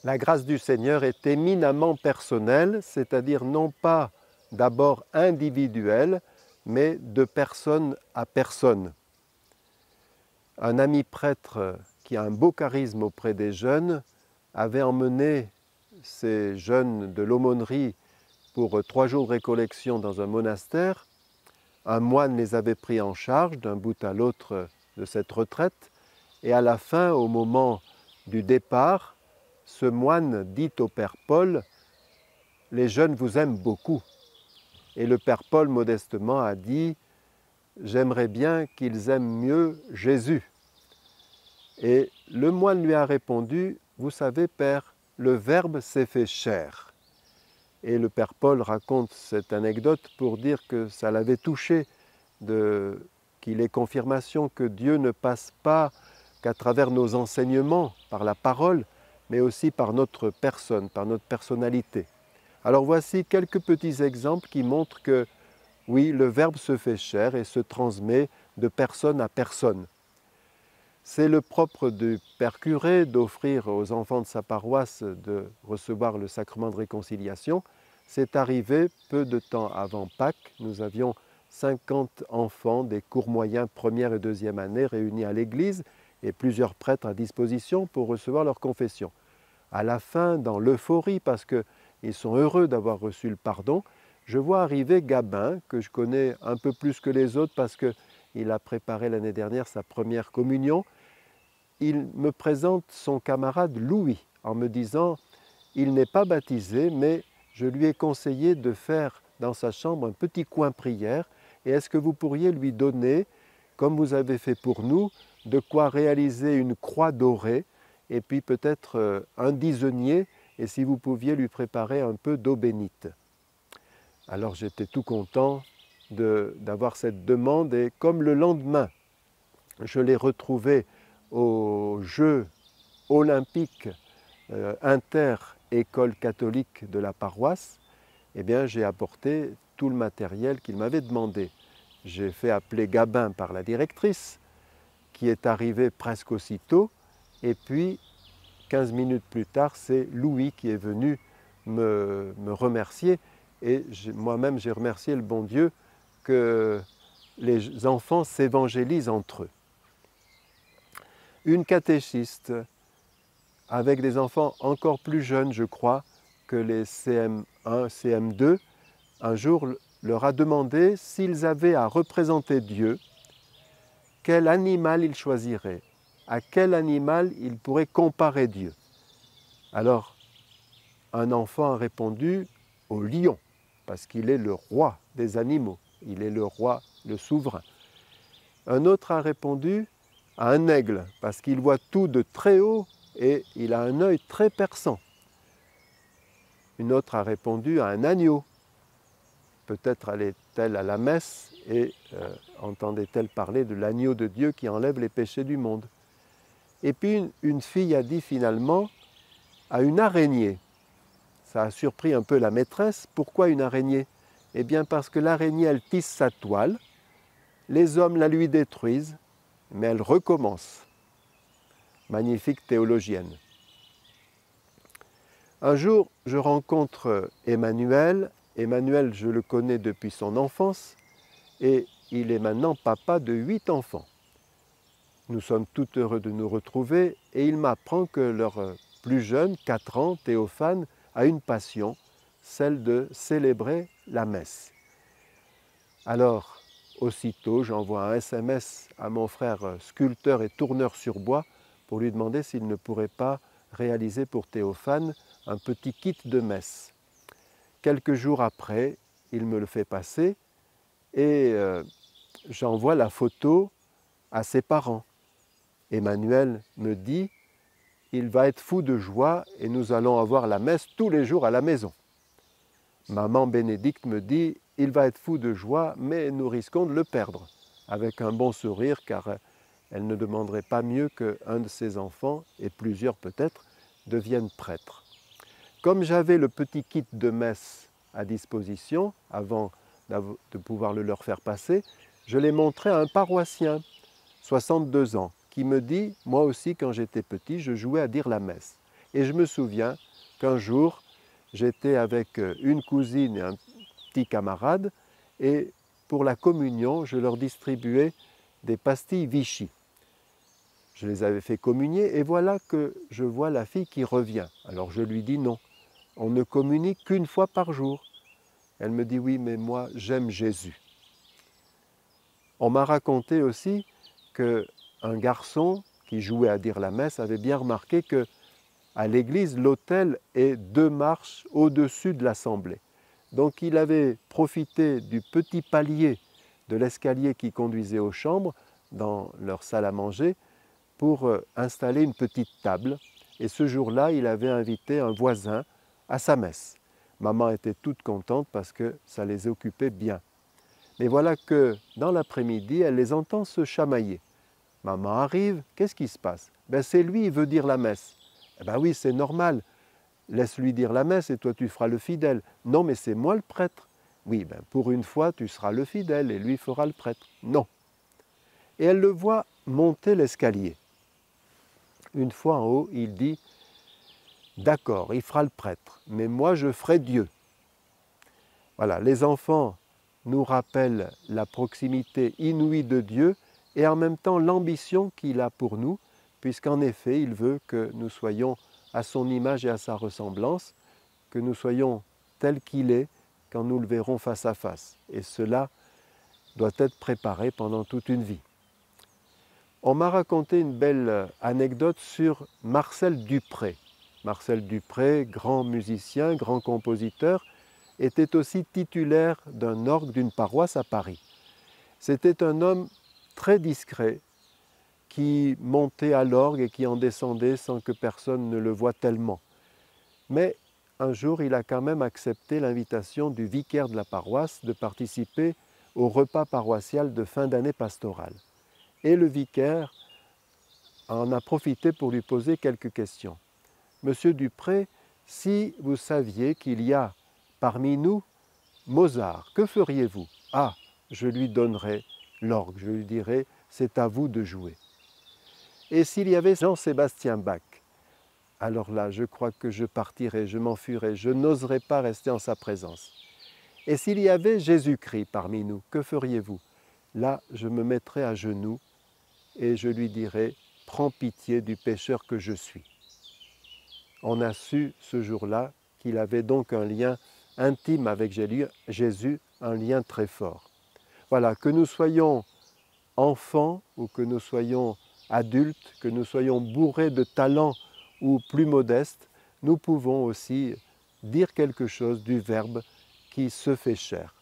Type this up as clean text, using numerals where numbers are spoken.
La grâce du Seigneur est éminemment personnelle, c'est-à-dire non pas d'abord individuelle, mais de personne à personne. Un ami prêtre qui a un beau charisme auprès des jeunes avait emmené ces jeunes de l'aumônerie pour 3 jours de récollection dans un monastère. Un moine les avait pris en charge d'un bout à l'autre de cette retraite, et à la fin, au moment du départ, ce moine dit au Père Paul « Les jeunes vous aiment beaucoup ». Et le Père Paul, modestement, a dit « J'aimerais bien qu'ils aiment mieux Jésus ». Et le moine lui a répondu « Vous savez, Père, le Verbe s'est fait chair ». Et le Père Paul raconte cette anecdote pour dire que ça l'avait touché, qu'il ait confirmation que Dieu ne passe pas qu'à travers nos enseignements, par la parole, mais aussi par notre personne, par notre personnalité. Alors voici quelques petits exemples qui montrent que, oui, le Verbe se fait chair et se transmet de personne à personne. C'est le propre du Père curé d'offrir aux enfants de sa paroisse de recevoir le sacrement de réconciliation. C'est arrivé peu de temps avant Pâques. Nous avions 50 enfants des cours moyens première et deuxième année réunis à l'église et plusieurs prêtres à disposition pour recevoir leur confession. À la fin, dans l'euphorie, parce qu'ils sont heureux d'avoir reçu le pardon, je vois arriver Gabin, que je connais un peu plus que les autres parce qu'il a préparé l'année dernière sa première communion. Il me présente son camarade Louis en me disant « Il n'est pas baptisé, mais je lui ai conseillé de faire dans sa chambre un petit coin prière et est-ce que vous pourriez lui donner, comme vous avez fait pour nous, de quoi réaliser une croix dorée et puis peut-être un disenier et si vous pouviez lui préparer un peu d'eau bénite ». Alors j'étais tout content d'avoir cette demande et comme le lendemain, je l'ai retrouvé aux Jeux olympiques inter-école catholique de la paroisse, eh bien j'ai apporté tout le matériel qu'il m'avait demandé. J'ai fait appeler Gabin par la directrice, qui est arrivée presque aussitôt, et puis 15 minutes plus tard, c'est Louis qui est venu me remercier, et moi-même j'ai remercié le bon Dieu que les enfants s'évangélisent entre eux. Une catéchiste avec des enfants encore plus jeunes, je crois, que les CM1, CM2, un jour leur a demandé s'ils avaient à représenter Dieu, quel animal ils choisiraient, à quel animal ils pourraient comparer Dieu. Alors, un enfant a répondu au lion, parce qu'il est le roi des animaux, il est le roi, le souverain. Un autre a répondu à un aigle, parce qu'il voit tout de très haut et il a un œil très perçant. Une autre a répondu à un agneau. Peut-être allait-elle à la messe et entendait-elle parler de l'agneau de Dieu qui enlève les péchés du monde. Et puis une fille a dit finalement à une araignée. Ça a surpris un peu la maîtresse. Pourquoi une araignée? Eh bien parce que l'araignée, elle tisse sa toile, les hommes la lui détruisent, mais elle recommence. Magnifique théologienne. Un jour, je rencontre Emmanuel. Emmanuel, je le connais depuis son enfance et il est maintenant papa de 8 enfants. Nous sommes tout heureux de nous retrouver et il m'apprend que leur plus jeune, 4 ans, Théophane, a une passion, celle de célébrer la messe. Alors, aussitôt, j'envoie un SMS à mon frère sculpteur et tourneur sur bois pour lui demander s'il ne pourrait pas réaliser pour Théophane un petit kit de messe. Quelques jours après, il me le fait passer et j'envoie la photo à ses parents. Emmanuel me dit « Il va être fou de joie et nous allons avoir la messe tous les jours à la maison ». Maman Bénédicte me dit « Il va être fou de joie, mais nous risquons de le perdre », avec un bon sourire car elle ne demanderait pas mieux qu'un de ses enfants, et plusieurs peut-être, deviennent prêtres. Comme j'avais le petit kit de messe à disposition, avant de pouvoir le leur faire passer, je l'ai montré à un paroissien, 62 ans, qui me dit « Moi aussi, quand j'étais petit, je jouais à dire la messe ». Et je me souviens qu'un jour, j'étais avec une cousine et un petit camarade, et pour la communion, je leur distribuais des pastilles Vichy. Je les avais fait communier, et voilà que je vois la fille qui revient. Alors je lui dis non, on ne communie qu'une fois par jour. Elle me dit oui, mais moi j'aime Jésus. On m'a raconté aussi qu'un garçon qui jouait à dire la messe avait bien remarqué que à l'église, l'autel est 2 marches au-dessus de l'assemblée. Donc il avait profité du petit palier de l'escalier qui conduisait aux chambres, dans leur salle à manger, pour installer une petite table. Et ce jour-là, il avait invité un voisin à sa messe. Maman était toute contente parce que ça les occupait bien. Mais voilà que dans l'après-midi, elle les entend se chamailler. Maman arrive, qu'est-ce qui se passe? C'est lui, il veut dire la messe. Eh bien oui, c'est normal. Laisse-lui dire la messe et toi tu feras le fidèle. Non, mais c'est moi le prêtre. Oui, pour une fois, tu seras le fidèle et lui fera le prêtre. Non. Et elle le voit monter l'escalier. Une fois en haut, il dit, d'accord, il fera le prêtre, mais moi je ferai Dieu. Voilà, les enfants nous rappellent la proximité inouïe de Dieu et en même temps l'ambition qu'il a pour nous, puisqu'en effet, il veut que nous soyons à son image et à sa ressemblance, que nous soyons tels qu'il est quand nous le verrons face à face. Et cela doit être préparé pendant toute une vie. On m'a raconté une belle anecdote sur Marcel Dupré. Marcel Dupré, grand musicien, grand compositeur, était aussi titulaire d'un orgue d'une paroisse à Paris. C'était un homme très discret, qui montait à l'orgue et qui en descendait sans que personne ne le voie tellement. Mais un jour, il a quand même accepté l'invitation du vicaire de la paroisse de participer au repas paroissial de fin d'année pastorale. Et le vicaire en a profité pour lui poser quelques questions. Monsieur Dupré, si vous saviez qu'il y a parmi nous Mozart, que feriez-vous? Ah, je lui donnerais l'orgue, je lui dirais, c'est à vous de jouer. Et s'il y avait Jean-Sébastien Bach, alors là, je crois que je partirais, je m'enfuirais, je n'oserais pas rester en sa présence. Et s'il y avait Jésus-Christ parmi nous, que feriez-vous? Là, je me mettrais à genoux et je lui dirais, prends pitié du pécheur que je suis. On a su ce jour-là qu'il avait donc un lien intime avec Jésus, un lien très fort. Voilà, que nous soyons enfants ou que nous soyons adultes, que nous soyons bourrés de talents ou plus modestes, nous pouvons aussi dire quelque chose du Verbe qui se fait chair.